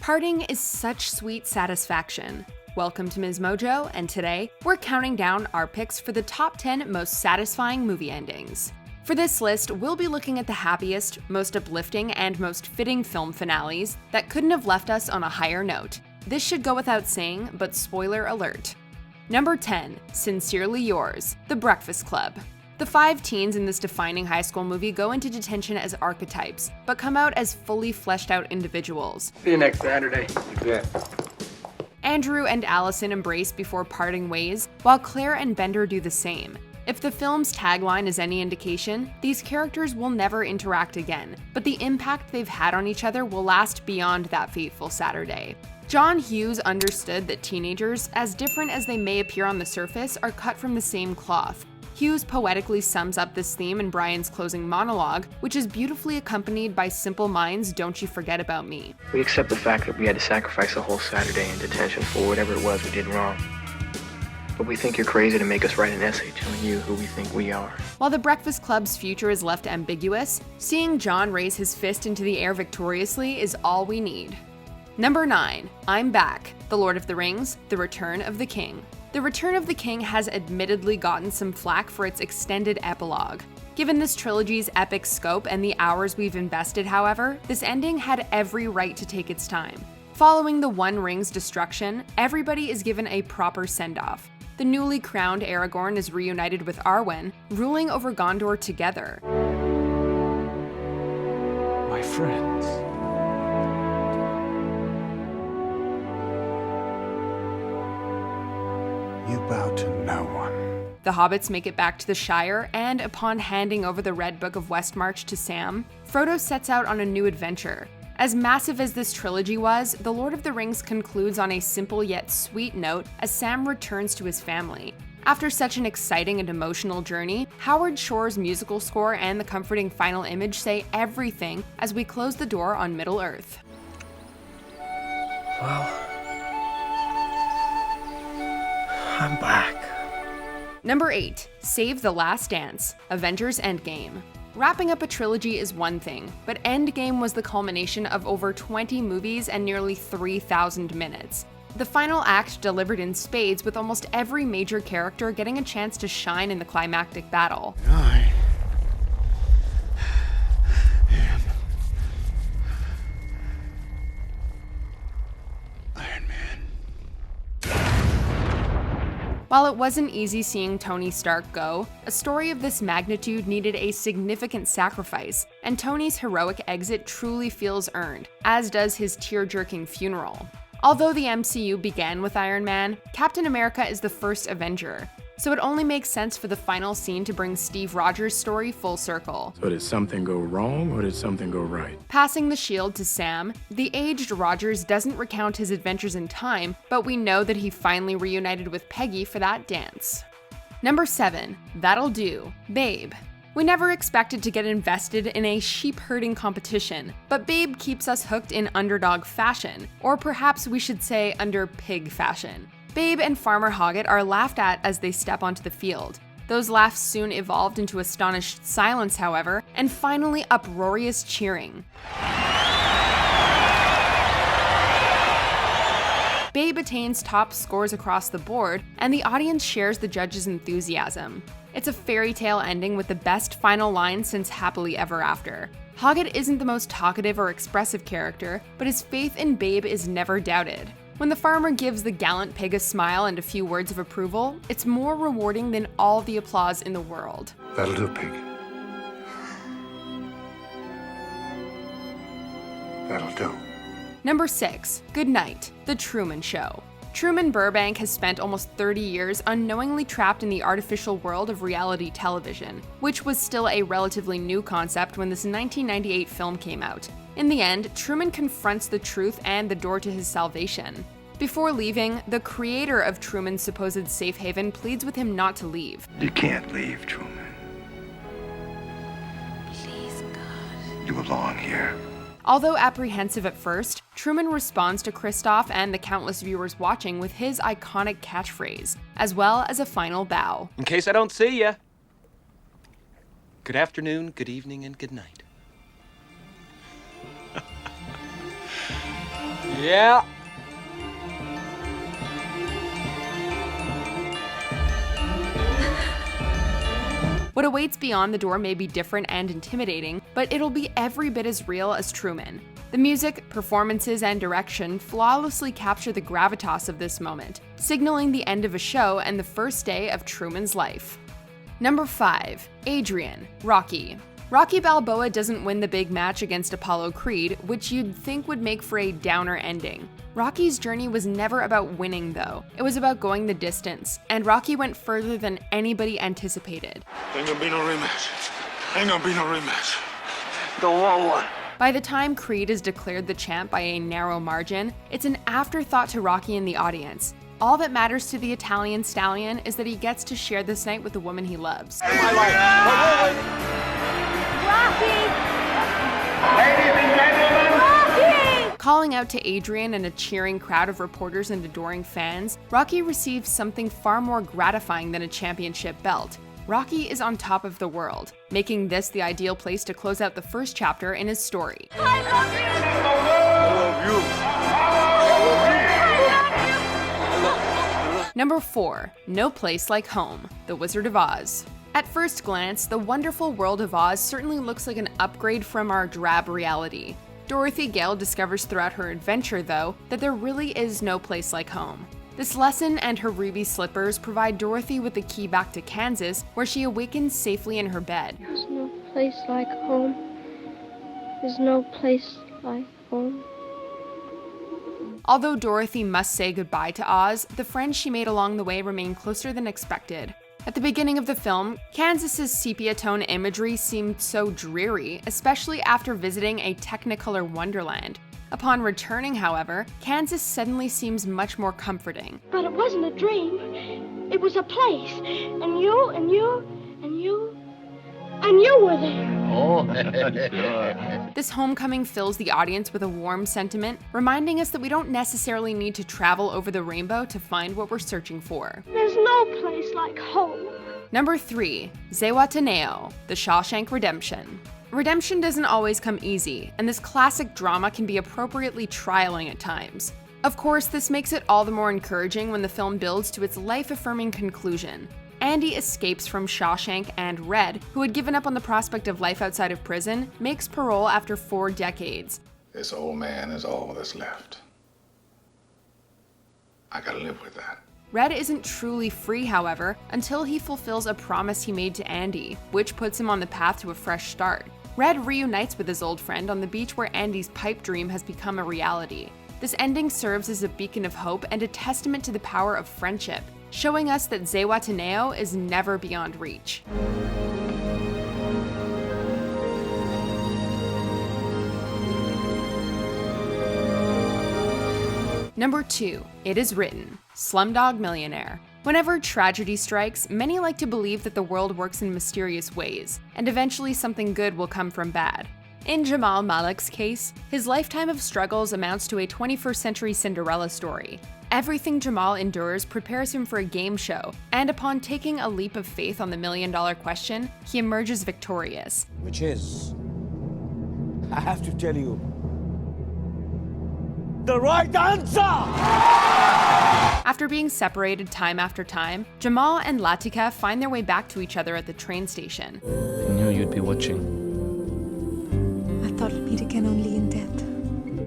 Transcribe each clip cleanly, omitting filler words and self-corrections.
Parting is such sweet satisfaction. Welcome to MsMojo, and today, we're counting down our picks for the top 10 most satisfying movie endings. For this list, we'll be looking at the happiest, most uplifting, and most fitting film finales that couldn't have left us on a higher note. This should go without saying, but spoiler alert. Number 10, Sincerely Yours, The Breakfast Club. The 5 teens in this defining high school movie go into detention as archetypes, but come out as fully fleshed out individuals. See you next Saturday. Yeah. Andrew and Allison embrace before parting ways, while Claire and Bender do the same. If the film's tagline is any indication, these characters will never interact again, but the impact they've had on each other will last beyond that fateful Saturday. John Hughes understood that teenagers, as different as they may appear on the surface, are cut from the same cloth. Hughes poetically sums up this theme in Brian's closing monologue, which is beautifully accompanied by Simple Minds' Don't You Forget About Me. We accept the fact that we had to sacrifice a whole Saturday in detention for whatever it was we did wrong. But we think you're crazy to make us write an essay telling you who we think we are. While the Breakfast Club's future is left ambiguous, seeing John raise his fist into the air victoriously is all we need. Number 9, I'm Back, The Lord of the Rings, The Return of the King. The Return of the King has admittedly gotten some flack for its extended epilogue. Given this trilogy's epic scope and the hours we've invested, however, this ending had every right to take its time. Following the One Ring's destruction, everybody is given a proper send-off. The newly crowned Aragorn is reunited with Arwen, ruling over Gondor together. My friends. You bow to no one. The hobbits make it back to the Shire, and upon handing over the Red Book of Westmarch to Sam, Frodo sets out on a new adventure. As massive as this trilogy was, The Lord of the Rings concludes on a simple yet sweet note as Sam returns to his family. After such an exciting and emotional journey, Howard Shore's musical score and the comforting final image say everything as we close the door on Middle-earth. Well, I'm back. Number 8, Save the Last Dance, Avengers Endgame. Wrapping up a trilogy is one thing, but Endgame was the culmination of over 20 movies and nearly 3,000 minutes. The final act delivered in spades, with almost every major character getting a chance to shine in the climactic battle. I am Iron Man. While it wasn't easy seeing Tony Stark go, a story of this magnitude needed a significant sacrifice, and Tony's heroic exit truly feels earned, as does his tear-jerking funeral. Although the MCU began with Iron Man, Captain America is the first Avenger, so it only makes sense for the final scene to bring Steve Rogers' story full circle. So did something go wrong, or did something go right? Passing the shield to Sam, the aged Rogers doesn't recount his adventures in time, but we know that he finally reunited with Peggy for that dance. Number 7, That'll Do Babe. We never expected to get invested in a sheep-herding competition, but Babe keeps us hooked in underdog fashion, or perhaps we should say under pig fashion. Babe and Farmer Hoggett are laughed at as they step onto the field. Those laughs soon evolved into astonished silence, however, and finally uproarious cheering. Babe attains top scores across the board, and the audience shares the judges' enthusiasm. It's a fairy tale ending with the best final line since Happily Ever After. Hoggett isn't the most talkative or expressive character, but his faith in Babe is never doubted. When the farmer gives the gallant pig a smile and a few words of approval, it's more rewarding than all the applause in the world. That'll do, pig. That'll do. Number 6, Goodnight, The Truman Show. Truman Burbank has spent almost 30 years unknowingly trapped in the artificial world of reality television, which was still a relatively new concept when this 1998 film came out. In the end, Truman confronts the truth and the door to his salvation. Before leaving, the creator of Truman's supposed safe haven pleads with him not to leave. You can't leave, Truman. Please, God. You belong here. Although apprehensive at first, Truman responds to Christoph and the countless viewers watching with his iconic catchphrase, as well as a final bow. In case I don't see ya. Good afternoon, good evening, and good night. Yeah. What awaits beyond the door may be different and intimidating, but it'll be every bit as real as Truman. The music, performances, and direction flawlessly capture the gravitas of this moment, signaling the end of a show and the first day of Truman's life. Number 5. Adrian, Rocky. Rocky Balboa doesn't win the big match against Apollo Creed, which you'd think would make for a downer ending. Rocky's journey was never about winning, though. It was about going the distance, and Rocky went further than anybody anticipated. Ain't gonna be no rematch. Ain't gonna be no rematch. Don't want one. By the time Creed is declared the champ by a narrow margin, it's an afterthought to Rocky and the audience. All that matters to the Italian stallion is that he gets to share this night with the woman he loves. Calling out to Adrian and a cheering crowd of reporters and adoring fans, Rocky receives something far more gratifying than a championship belt. Rocky is on top of the world, making this the ideal place to close out the first chapter in his story. Number 4. No Place Like Home, The Wizard of Oz. At first glance, the wonderful world of Oz certainly looks like an upgrade from our drab reality. Dorothy Gale discovers throughout her adventure, though, that there really is no place like home. This lesson and her ruby slippers provide Dorothy with the key back to Kansas, where she awakens safely in her bed. There's no place like home. There's no place like home. Although Dorothy must say goodbye to Oz, the friends she made along the way remain closer than expected. At the beginning of the film, Kansas's sepia tone imagery seemed so dreary, especially after visiting a Technicolor wonderland. Upon returning, however, Kansas suddenly seems much more comforting. But it wasn't a dream. It was a place. And you were there. This homecoming fills the audience with a warm sentiment, reminding us that we don't necessarily need to travel over the rainbow to find what we're searching for. There's no place like home. Number 3. Zihuatanejo, The Shawshank Redemption. Redemption doesn't always come easy, and this classic drama can be appropriately trialing at times. Of course, this makes it all the more encouraging when the film builds to its life-affirming conclusion. Andy escapes from Shawshank, and Red, who had given up on the prospect of life outside of prison, makes parole after 4 decades. This old man is all that's left. I gotta live with that. Red isn't truly free, however, until he fulfills a promise he made to Andy, which puts him on the path to a fresh start. Red reunites with his old friend on the beach where Andy's pipe dream has become a reality. This ending serves as a beacon of hope and a testament to the power of friendship, showing us that Zihuatanejo is never beyond reach. Number 2. It Is Written, Slumdog Millionaire. Whenever tragedy strikes, many like to believe that the world works in mysterious ways, and eventually something good will come from bad. In Jamal Malik's case, his lifetime of struggles amounts to a 21st century Cinderella story. Everything Jamal endures prepares him for a game show, and upon taking a leap of faith on the $1 million question, he emerges victorious. Which is, I have to tell you, the right answer! After being separated time after time, Jamal and Latika find their way back to each other at the train station. I knew you'd be watching. I thought we'd meet again only in death.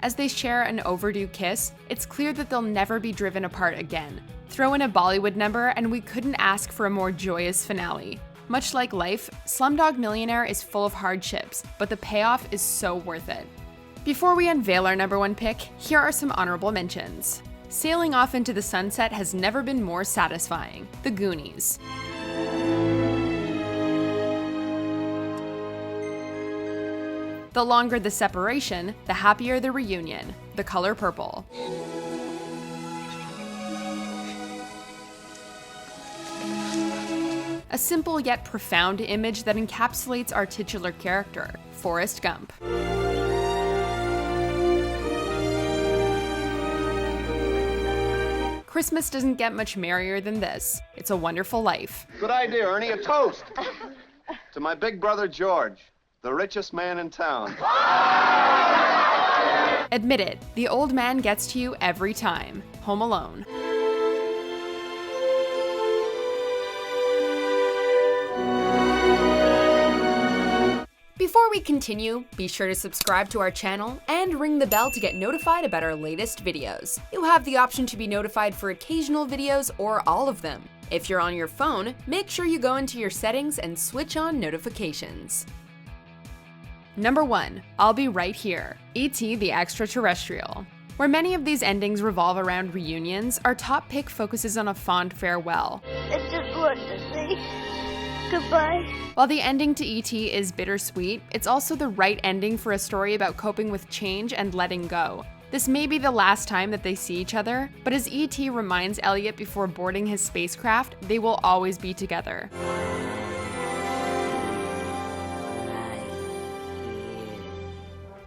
As they share an overdue kiss, it's clear that they'll never be driven apart again. Throw in a Bollywood number and we couldn't ask for a more joyous finale. Much like life, Slumdog Millionaire is full of hardships, but the payoff is so worth it. Before we unveil our number 1 pick, here are some honorable mentions. Sailing off into the sunset has never been more satisfying. The Goonies. The longer the separation, the happier the reunion. The Color Purple. A simple yet profound image that encapsulates our titular character, Forrest Gump. Christmas doesn't get much merrier than this. It's a Wonderful Life. Good idea, Ernie. A toast to my big brother George, the richest man in town. Admit it, the old man gets to you every time. Home Alone. Before we continue, be sure to subscribe to our channel and ring the bell to get notified about our latest videos. You have the option to be notified for occasional videos or all of them. If you're on your phone, make sure you go into your settings and switch on notifications. Number 1. I'll Be Right Here. E.T. the Extraterrestrial. Where many of these endings revolve around reunions, our top pick focuses on a fond farewell. I just want to say goodbye. While the ending to E.T. is bittersweet, it's also the right ending for a story about coping with change and letting go. This may be the last time that they see each other, but as E.T. reminds Elliot before boarding his spacecraft, they will always be together.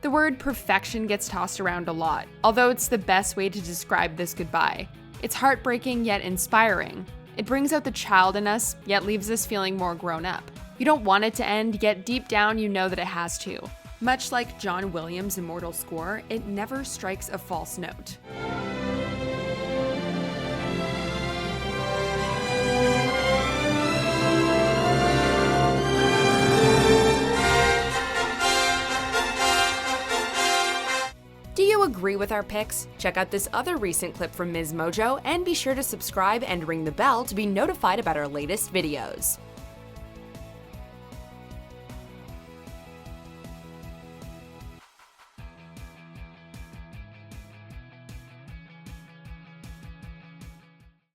The word perfection gets tossed around a lot, although it's the best way to describe this goodbye. It's heartbreaking yet inspiring. It brings out the child in us, yet leaves us feeling more grown up. You don't want it to end, yet deep down you know that it has to. Much like John Williams' immortal score, it never strikes a false note. Do you agree with our picks? Check out this other recent clip from MsMojo and be sure to subscribe and ring the bell to be notified about our latest videos.